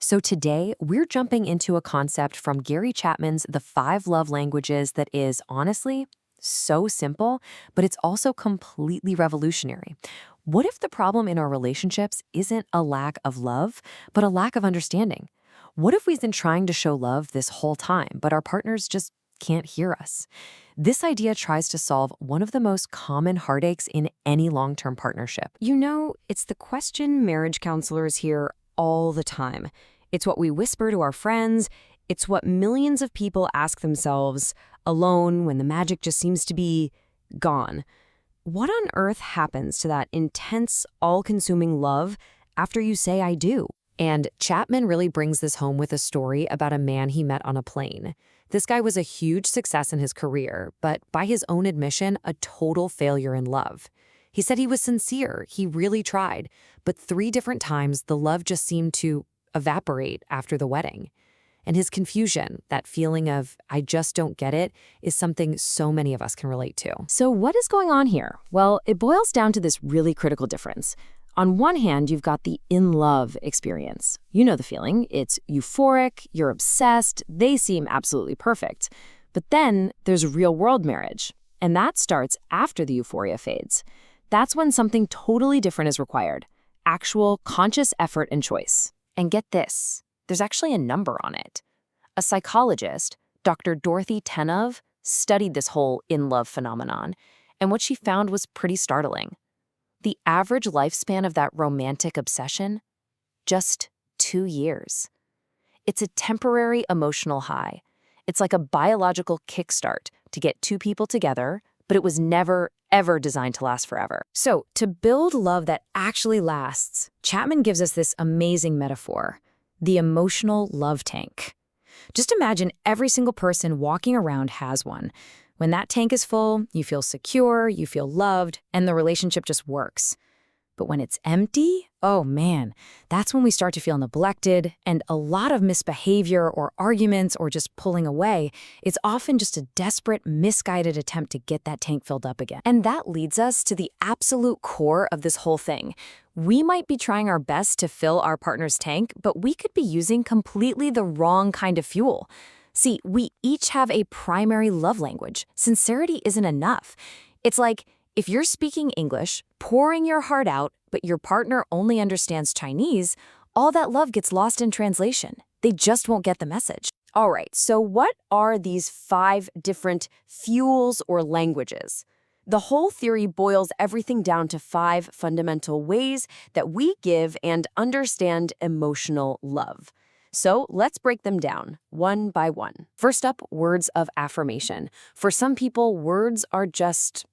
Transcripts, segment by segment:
So today, we're jumping into a concept from Gary Chapman's The Five Love Languages that is, honestly, so simple, but it's also completely revolutionary. What if the problem in our relationships isn't a lack of love, but a lack of understanding? What if we've been trying to show love this whole time, but our partners just can't hear us? This idea tries to solve one of the most common heartaches in any long-term partnership. It's the question marriage counselors hear all the time. It's what we whisper to our friends. It's what millions of people ask themselves alone when the magic just seems to be gone. What on earth happens to that intense, all-consuming love after you say I do? And Chapman really brings this home with a story about a man he met on a plane. This guy was a huge success in his career, but by his own admission, a total failure in love. He said he was sincere, he really tried, but 3 different times the love just seemed to evaporate after the wedding. And his confusion, that feeling of, I just don't get it, is something so many of us can relate to. So what is going on here? Well, it boils down to this really critical difference. On one hand, you've got the in-love experience. You know the feeling. It's euphoric, you're obsessed, they seem absolutely perfect. But then there's real-world marriage, and that starts after the euphoria fades. That's when something totally different is required. Actual, conscious effort and choice. And get this, there's actually a number on it. A psychologist, Dr. Dorothy Tenov, studied this whole in-love phenomenon, and what she found was pretty startling. The average lifespan of that romantic obsession? Just 2 years. It's a temporary emotional high. It's like a biological kickstart to get 2 people together, but it was never, ever designed to last forever. So, to build love that actually lasts, Chapman gives us this amazing metaphor, the emotional love tank. Just imagine every single person walking around has one. When that tank is full, you feel secure, you feel loved, and the relationship just works. But when it's empty, oh man, that's when we start to feel neglected, and a lot of misbehavior or arguments or just pulling away. It's often just a desperate, misguided attempt to get that tank filled up again. And that leads us to the absolute core of this whole thing. We might be trying our best to fill our partner's tank, but we could be using completely the wrong kind of fuel. See, we each have a primary love language. Sincerity isn't enough. It's like, if you're speaking English, pouring your heart out, but your partner only understands Chinese, all that love gets lost in translation. They just won't get the message. All right, so what are these 5 different fuels or languages? The whole theory boils everything down to 5 fundamental ways that we give and understand emotional love. So let's break them down, one by one. First up, words of affirmation. For some people, words are just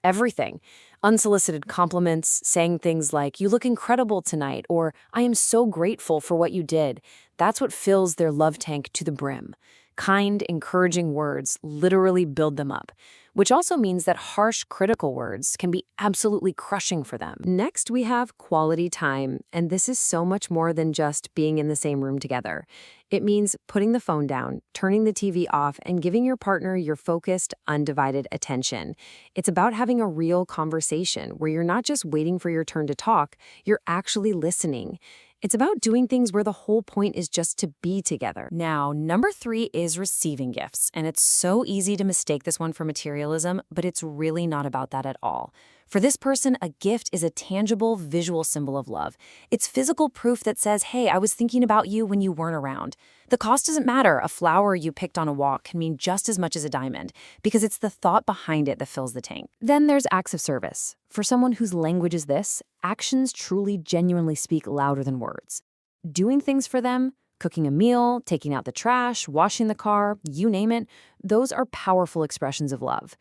everything. Unsolicited compliments, saying things like, "You look incredible tonight," or "I am so grateful for what you did." That's what fills their love tank to the brim. Kind, encouraging words literally build them up, which also means that harsh, critical words can be absolutely crushing for them. Next, we have quality time, and this is so much more than just being in the same room together. It means putting the phone down, turning the TV off, and giving your partner your focused, undivided attention. It's about having a real conversation where you're not just waiting for your turn to talk, you're actually listening. It's about doing things where the whole point is just to be together. Now, number 3 is receiving gifts, and it's so easy to mistake this one for materialism, but it's really not about that at all. For this person, a gift is a tangible, visual symbol of love. It's physical proof that says, hey, I was thinking about you when you weren't around. The cost doesn't matter. A flower you picked on a walk can mean just as much as a diamond, because it's the thought behind it that fills the tank. Then there's acts of service. For someone whose language is this, actions truly, genuinely speak louder than words. Doing things for them, cooking a meal, taking out the trash, washing the car, you name it, those are powerful expressions of love.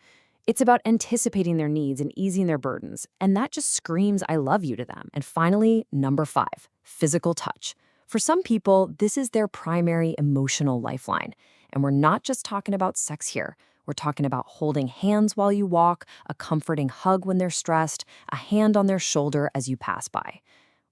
It's about anticipating their needs and easing their burdens, and that just screams, I love you to them. And finally, number 5, physical touch. For some people, this is their primary emotional lifeline. And we're not just talking about sex here. We're talking about holding hands while you walk, a comforting hug when they're stressed, a hand on their shoulder as you pass by.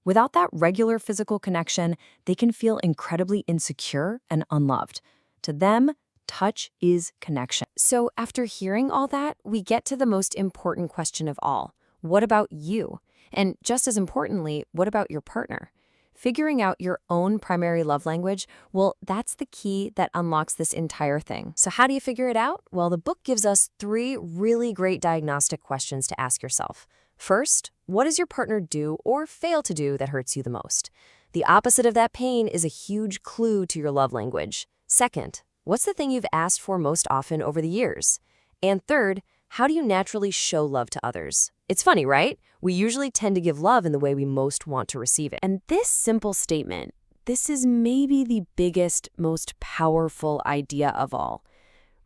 Without that regular physical connection, they can feel incredibly insecure and unloved. To them, touch is connection. So after hearing all that, we get to the most important question of all. What about you? And just as importantly, what about your partner? Figuring out your own primary love language, well, that's the key that unlocks this entire thing. So, how do you figure it out? Well, the book gives us 3 really great diagnostic questions to ask yourself. First, what does your partner do or fail to do that hurts you the most? The opposite of that pain is a huge clue to your love language. Second, what's the thing you've asked for most often over the years? And third, how do you naturally show love to others? It's funny, right? We usually tend to give love in the way we most want to receive it. And this simple statement, this is maybe the biggest, most powerful idea of all.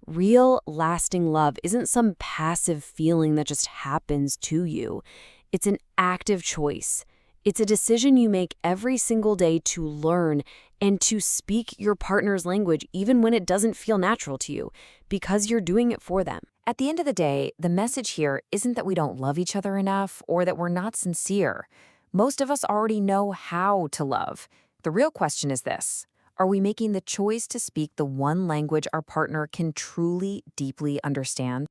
Real, lasting love isn't some passive feeling that just happens to you. It's an active choice. It's a decision you make every single day to learn and to speak your partner's language even when it doesn't feel natural to you, because you're doing it for them. At the end of the day, the message here isn't that we don't love each other enough or that we're not sincere. Most of us already know how to love. The real question is this: are we making the choice to speak the one language our partner can truly, deeply understand?